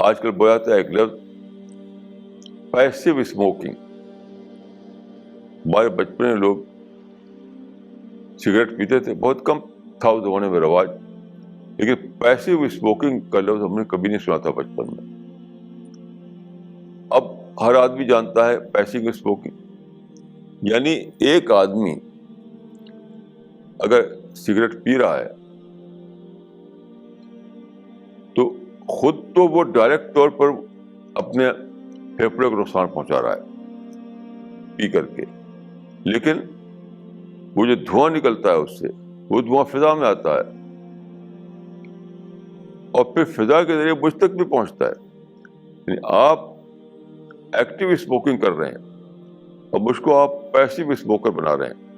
آج کل بولا جاتا ہے ایک لفظ پیسو اسموکنگ. ہمارے بچپن میں لوگ سگریٹ پیتے تھے, بہت کم تھا اس زمانے میں رواج, لیکن پیسو اسموکنگ کا لفظ ہم نے کبھی نہیں سنا تھا بچپن میں. اب ہر آدمی جانتا ہے پیسو اسموکنگ, یعنی ایک آدمی اگر سگریٹ پی رہا ہے تو خود تو وہ ڈائریکٹ طور پر اپنے پھیپھڑے کو نقصان پہنچا رہا ہے پی کر کے, لیکن وہ جو دھواں نکلتا ہے اس سے, وہ دھواں فضا میں آتا ہے اور پھر فضا کے ذریعے مجھ تک بھی پہنچتا ہے. یعنی آپ ایکٹیو اسموکنگ کر رہے ہیں اور مجھ کو آپ پیسو اسموکر بنا رہے ہیں.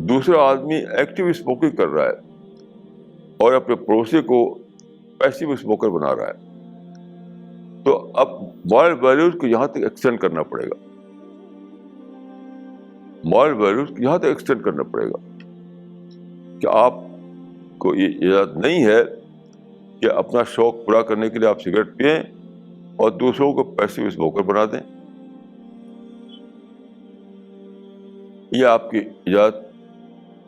دوسرا آدمی ایکٹیو اسموکنگ کر رہا ہے اور اپنے پڑوسی کو پیسو اسموکر بنا رہا ہے. تو اب مورل ویلیوز کو یہاں تک ایکسٹینڈ کرنا پڑے گا, مورل ویلیوز کو یہاں تک ایکسٹینڈ کرنا پڑے گا کہ آپ کو یہ اجازت نہیں ہے کہ اپنا شوق پورا کرنے کے لیے آپ سگریٹ پئیں اور دوسروں کو پیسو اسموکر بنا دیں. یہ آپ کی اجازت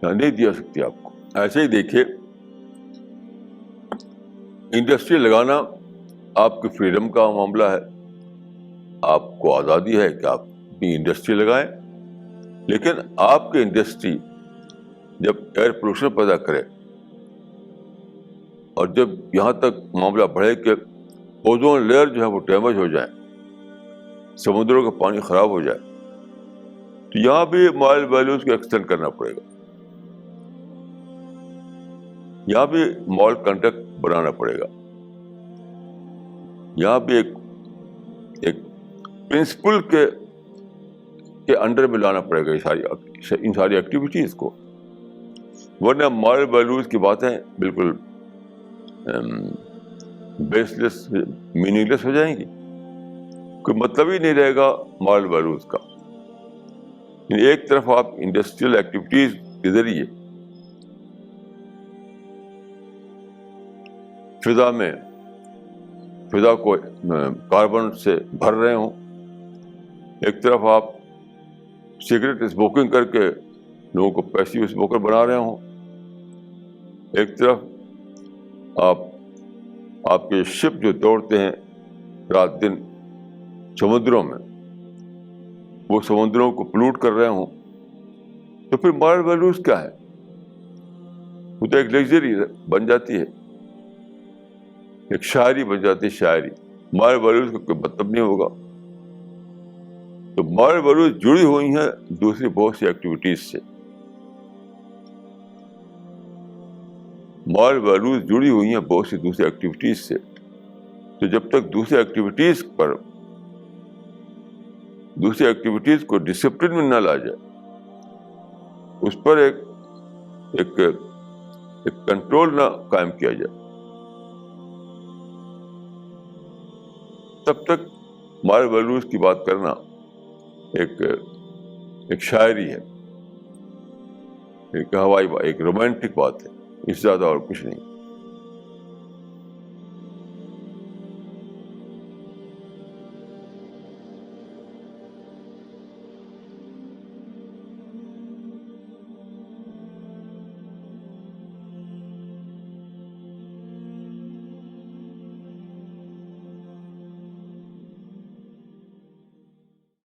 نہیں دی جا سکتی آپ کو. ایسے ہی دیکھیے, انڈسٹری لگانا آپ کی فریڈم کا معاملہ ہے, آپ کو آزادی ہے کہ آپ اپنی انڈسٹری لگائیں, لیکن آپ کی انڈسٹری جب ایئر پولوشن پیدا کرے اور جب یہاں تک معاملہ بڑھے کہ اوزون لیئر جو ہے وہ ڈیمیج ہو جائے, سمندروں کا پانی خراب ہو جائے, تو یہاں بھی مورل ویلیوز کو ایکسٹینڈ کرنا پڑے گا, یہاں بھی مورل کنڈکٹ بنانا پڑے گا, یہاں بھی ایک پرنسپل کے انڈر میں لانا پڑے گا ان ساری ایکٹیویٹیز کو, ورنہ مورل ویلیوز کی باتیں بالکل بیس لیس, میننگ لیس ہو جائیں گی, کوئی مطلب ہی نہیں رہے گا مورل ویلیوز کا. ایک طرف آپ انڈسٹریل ایکٹیویٹیز کے ذریعے فضا کو کاربن سے بھر رہے ہوں, ایک طرف آپ سگریٹ اسموکنگ کر کے لوگوں کو پیسو اسموکر بنا رہے ہوں, ایک طرف آپ کے شپ جو دوڑتے ہیں رات دن سمندروں میں, وہ سمندروں کو پلوٹ کر رہے ہوں, تو پھر مورل ویلیوز کیا ہے؟ وہ تو ایک لگژری بن جاتی ہے, ایک شاعری بن جاتی ہے, شاعری. مورل ویلیوز کا کوئی مطلب نہیں ہوگا. تو مورل ویلیوز جڑی ہوئی ہیں دوسری بہت سی ایکٹیویٹیز سے, مورل ویلیوز جڑی ہوئی ہیں بہت سی دوسری ایکٹیویٹیز سے. تو جب تک دوسری ایکٹیویٹیز کو ڈسپلن میں نہ لا جائے, اس پر ایک کنٹرول نہ قائم کیا جائے, تب تک مورل ویلیوز کی بات کرنا ایک شاعری ہے, ایک ہوائی, ایک رومانٹک بات ہے, اس سے زیادہ اور کچھ نہیں.